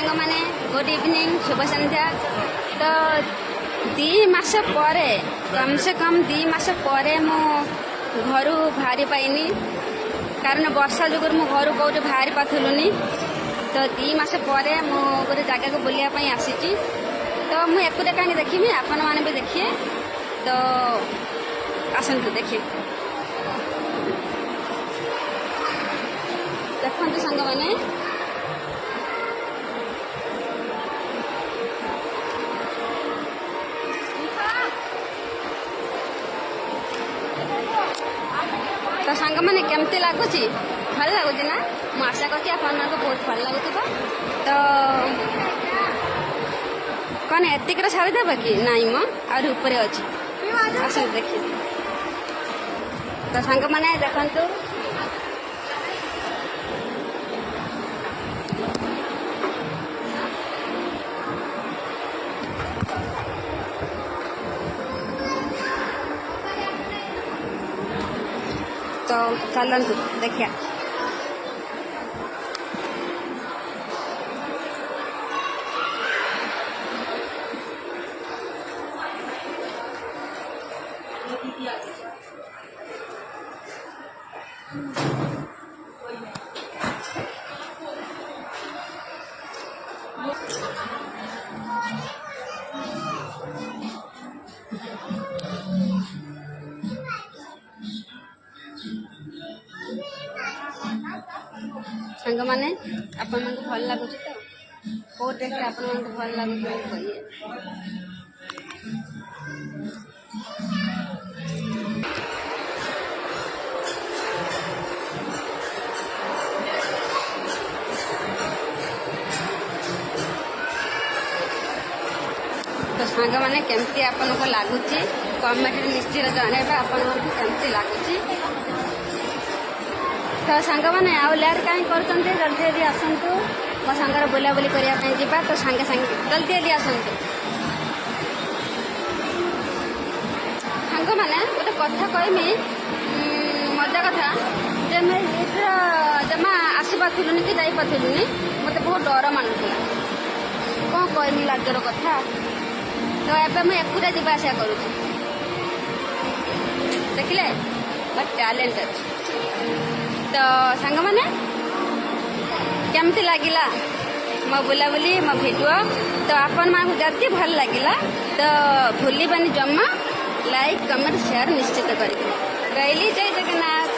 सांग मैंने good evening शुभ संध्या। तो 2 मास पर कम से कम 2 मास पर मु घर बाहरी पाइनी कारण वर्षा जुगर मु घर कौटे बाहरी पाथलुनी। तो 2 मास पर मु गोटे जगह को बुलायापी आसी। तो मुझे एकुटिया कहीं देखी आपण मैंने भी देखिए। तो आसतु देखिए देखु सांग मैंने तो सांग मैंने केमती लगुच भल लगुच ना मु आशा करती आपको बहुत भल लगुव। तो कौन एतिक छाड़ीदेव कि नाई मो और ऊपर अच्छी आस देखिए। तो सांग मैंने देखु तो चलतु देखिए सांग मैंने आपण मन भल लगुच। तो कौ टेस्ट आपण मन भल लगुच कहिए। तो सांग मैंने केमती आपन को लगुच कमेंट निश्चित जन आपण केमती लगुच। तो सांग मैंने आउ लेट कहीं कर जल्दी जल्दी आसतु मो सांगर बुलाबुली करने जावा। तो सांगे सांगे जल्दी जल्दी आसतु सांग मैंने गोटे कथा कहमी मजा कथा जे मैं जमा आसपारूनी कि जापारूनी मत बहुत डर मानुला कौन कहमी लाजर कथा। तो एवं मुझे एकुटिया जावा आसा करुँच देखिले बट टैलेंट अच्छी। तो सांग मैंने केमती लगिला मो बुलाबुली मो वीडियो। तो आपण मानक जल्दी भल लगिला तो भूलिबानी जमा लाइक कमेंट शेयर निश्चित करी। कहली जय जगन्नाथ।